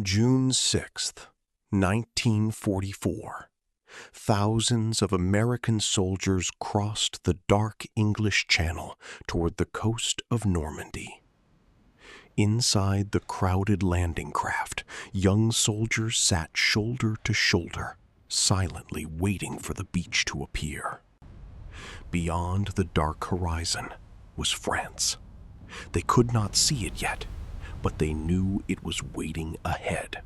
June 6th, 1944. Thousands of American soldiers crossed the dark English Channel toward the coast of Normandy. Inside the crowded landing craft, young soldiers sat shoulder to shoulder, silently waiting for the beach to appear. Beyond the dark horizon was France. They could not see it yet, but they knew it was waiting ahead.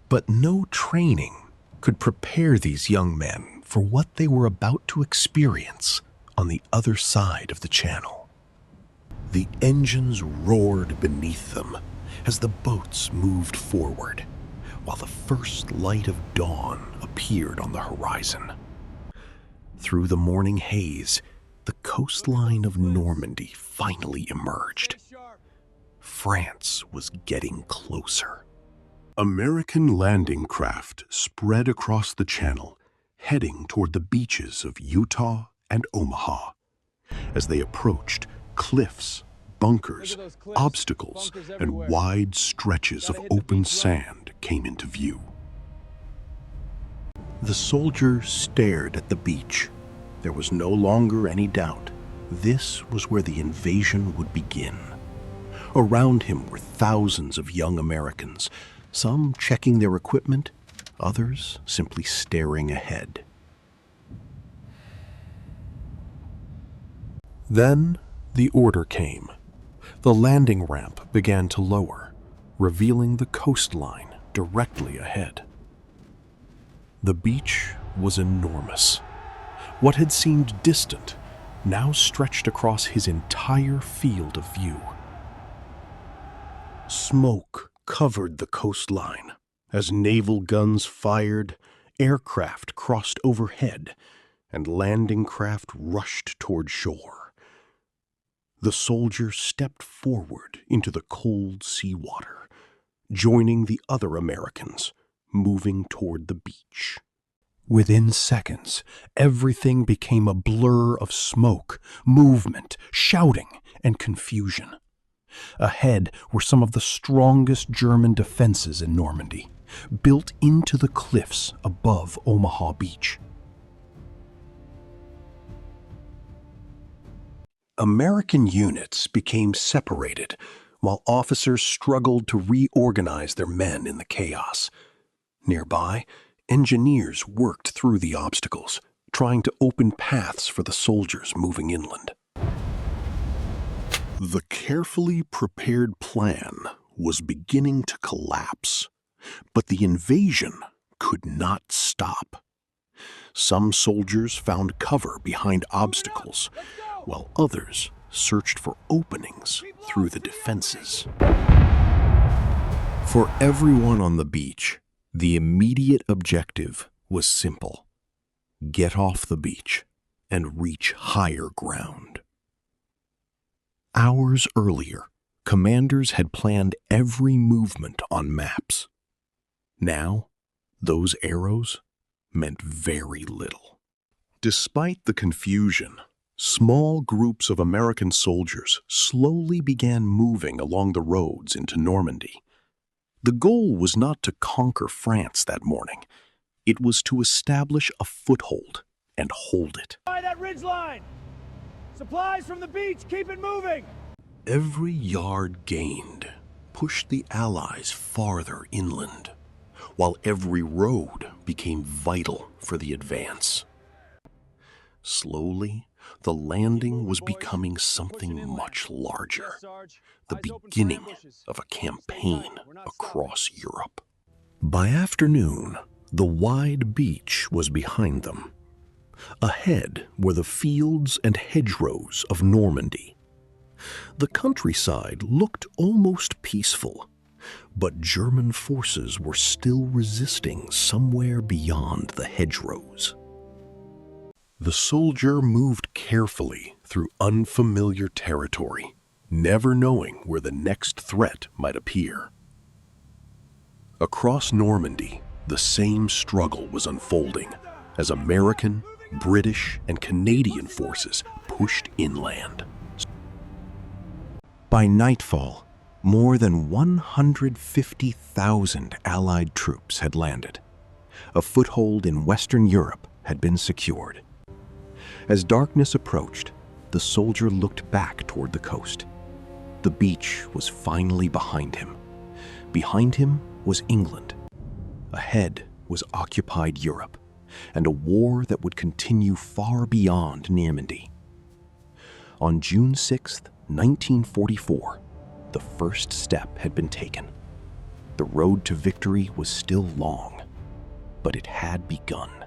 But no training could prepare these young men for what they were about to experience on the other side of the channel. The engines roared beneath them as the boats moved forward, while the first light of dawn appeared on the horizon. Through the morning haze, the coastline of Normandy finally emerged. France was getting closer. American landing craft spread across the channel, heading toward the beaches of Utah and Omaha. As they approached, cliffs, bunkers, obstacles, and wide stretches of open sand came into view. The soldier stared at the beach. There was no longer any doubt. This was where the invasion would begin. Around him were thousands of young Americans, some checking their equipment, others simply staring ahead. Then the order came. The landing ramp began to lower, revealing the coastline directly ahead. The beach was enormous. What had seemed distant now stretched across his entire field of view. Smoke covered the coastline. As naval guns fired, aircraft crossed overhead, and landing craft rushed toward shore. The soldier stepped forward into the cold seawater, joining the other Americans, moving toward the beach. Within seconds, everything became a blur of smoke, movement, shouting, and confusion. Ahead were some of the strongest German defenses in Normandy, built into the cliffs above Omaha Beach. American units became separated, while officers struggled to reorganize their men in the chaos. Nearby, engineers worked through the obstacles, trying to open paths for the soldiers moving inland. The carefully prepared plan was beginning to collapse, but the invasion could not stop. Some soldiers found cover behind obstacles, while others searched for openings through the defenses. For everyone on the beach, the immediate objective was simple: get off the beach and reach higher ground. Hours earlier, commanders had planned every movement on maps. Now, those arrows meant very little. Despite the confusion, small groups of American soldiers slowly began moving along the roads into Normandy. The goal was not to conquer France that morning. It was to establish a foothold and hold it. By that ridgeline! Supplies from the beach, keep it moving! Every yard gained pushed the Allies farther inland, while every road became vital for the advance. Slowly, the landing was becoming something much larger, the beginning of a campaign across Europe. By afternoon, the wide beach was behind them. Ahead were the fields and hedgerows of Normandy. The countryside looked almost peaceful, but German forces were still resisting somewhere beyond the hedgerows. The soldier moved carefully through unfamiliar territory, never knowing where the next threat might appear. Across Normandy, the same struggle was unfolding as American, British, and Canadian forces pushed inland. By nightfall, more than 150,000 Allied troops had landed. A foothold in Western Europe had been secured. As darkness approached, the soldier looked back toward the coast. The beach was finally behind him. Behind him was England. Ahead was occupied Europe, and a war that would continue far beyond Normandy. On June 6, 1944, the first step had been taken. The road to victory was still long, but it had begun.